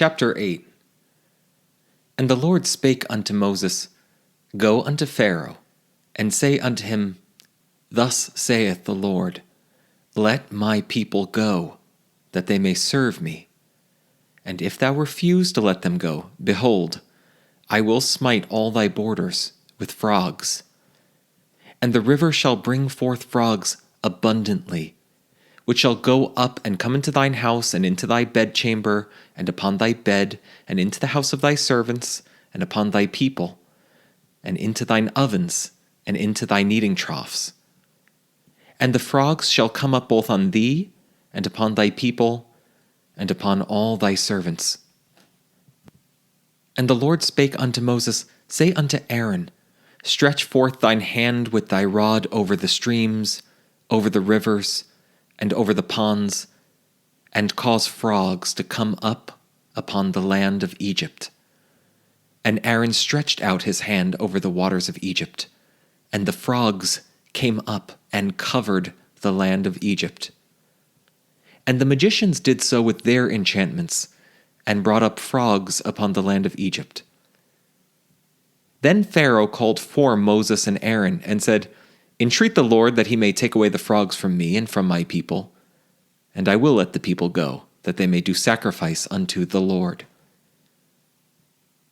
Chapter 8. And the Lord spake unto Moses, Go unto Pharaoh, and say unto him, Thus saith the Lord, Let my people go, that they may serve me. And if thou refuse to let them go, behold, I will smite all thy borders with frogs. And the river shall bring forth frogs abundantly, which shall go up and come into thine house, and into thy bedchamber, and upon thy bed, and into the house of thy servants, and upon thy people, and into thine ovens, and into thy kneading troughs. And the frogs shall come up both on thee, and upon thy people, and upon all thy servants. And the Lord spake unto Moses, Say unto Aaron, Stretch forth thine hand with thy rod over the streams, over the rivers, and over the ponds, and cause frogs to come up upon the land of Egypt. And Aaron stretched out his hand over the waters of Egypt, and the frogs came up and covered the land of Egypt. And the magicians did so with their enchantments, and brought up frogs upon the land of Egypt. Then Pharaoh called for Moses and Aaron, and said, Entreat the Lord that he may take away the frogs from me and from my people, and I will let the people go, that they may do sacrifice unto the Lord.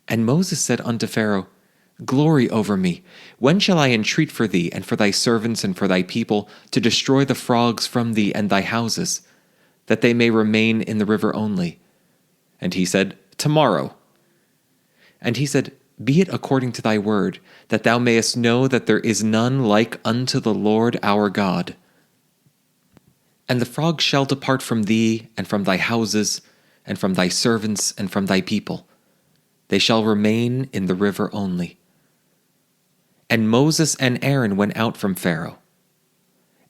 And Moses said unto Pharaoh, Glory over me, when shall I entreat for thee, and for thy servants, and for thy people, to destroy the frogs from thee and thy houses, that they may remain in the river only? And he said, Tomorrow. And he said, Be it according to thy word, that thou mayest know that there is none like unto the Lord our God. And the frogs shall depart from thee, and from thy houses, and from thy servants, and from thy people. They shall remain in the river only. And Moses and Aaron went out from Pharaoh.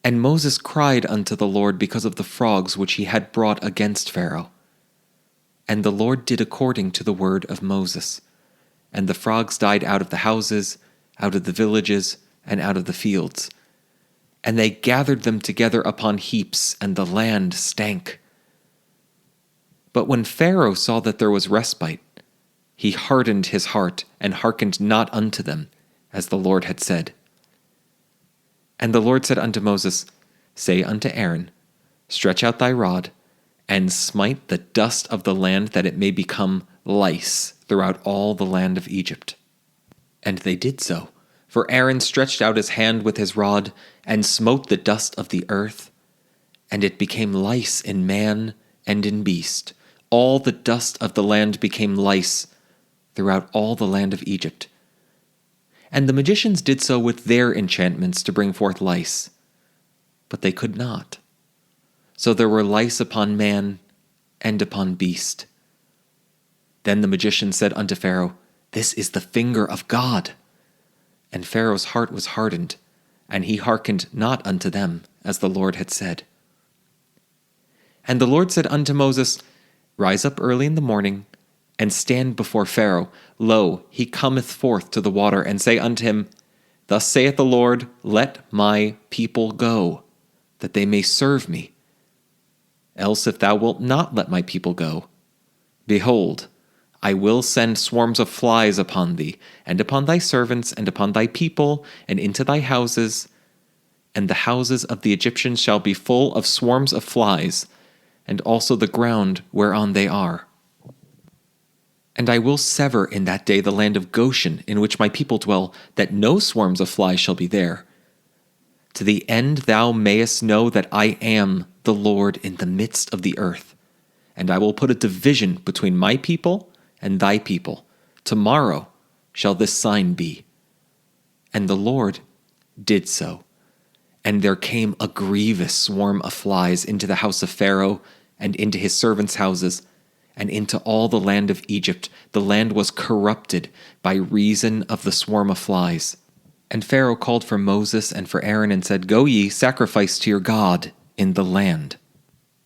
And Moses cried unto the Lord because of the frogs which he had brought against Pharaoh. And the Lord did according to the word of Moses. And the frogs died out of the houses, out of the villages, and out of the fields. And they gathered them together upon heaps, and the land stank. But when Pharaoh saw that there was respite, he hardened his heart, and hearkened not unto them, as the Lord had said. And the Lord said unto Moses, Say unto Aaron, Stretch out thy rod, and smite the dust of the land, that it may become lice throughout all the land of Egypt. And they did so, for Aaron stretched out his hand with his rod, and smote the dust of the earth, and it became lice in man and in beast. All the dust of the land became lice throughout all the land of Egypt. And the magicians did so with their enchantments to bring forth lice, but they could not. So there were lice upon man and upon beast. Then the magician said unto Pharaoh, This is the finger of God. And Pharaoh's heart was hardened, and he hearkened not unto them, as the Lord had said. And the Lord said unto Moses, Rise up early in the morning, and stand before Pharaoh. Lo, he cometh forth to the water, and say unto him, Thus saith the Lord, Let my people go, that they may serve me. Else if thou wilt not let my people go, behold, I will send swarms of flies upon thee, and upon thy servants, and upon thy people, and into thy houses, and the houses of the Egyptians shall be full of swarms of flies, and also the ground whereon they are. And I will sever in that day the land of Goshen, in which my people dwell, that no swarms of flies shall be there, to the end thou mayest know that I am the Lord in the midst of the earth. And I will put a division between my people and thy people. Tomorrow shall this sign be. And the Lord did so. And there came a grievous swarm of flies into the house of Pharaoh, and into his servants' houses, and into all the land of Egypt. The land was corrupted by reason of the swarm of flies. And Pharaoh called for Moses and for Aaron, and said, Go ye, sacrifice to your God in the land.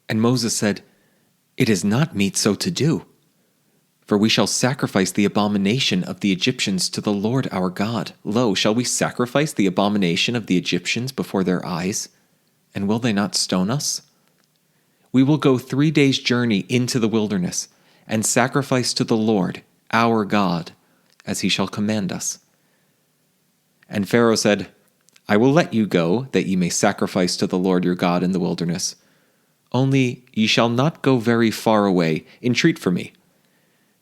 And Moses said, It is not meet so to do, for we shall sacrifice the abomination of the Egyptians to the Lord our God. Lo, shall we sacrifice the abomination of the Egyptians before their eyes? And will they not stone us? We will go 3 days' journey into the wilderness, and sacrifice to the Lord, our God, as he shall command us." And Pharaoh said, "I will let you go, that ye may sacrifice to the Lord your God in the wilderness. Only ye shall not go very far away. Entreat for me."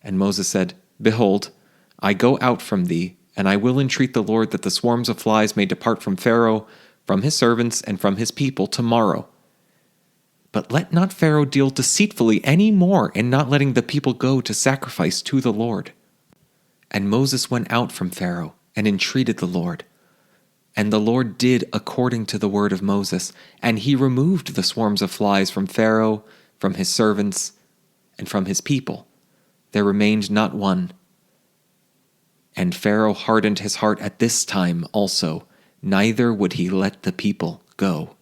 And Moses said, "Behold, I go out from thee, and I will entreat the Lord that the swarms of flies may depart from Pharaoh, from his servants, and from his people tomorrow. But let not Pharaoh deal deceitfully any more in not letting the people go to sacrifice to the Lord." And Moses went out from Pharaoh and entreated the Lord. And the Lord did according to the word of Moses, and he removed the swarms of flies from Pharaoh, from his servants, and from his people. There remained not one. And Pharaoh hardened his heart at this time also, neither would he let the people go.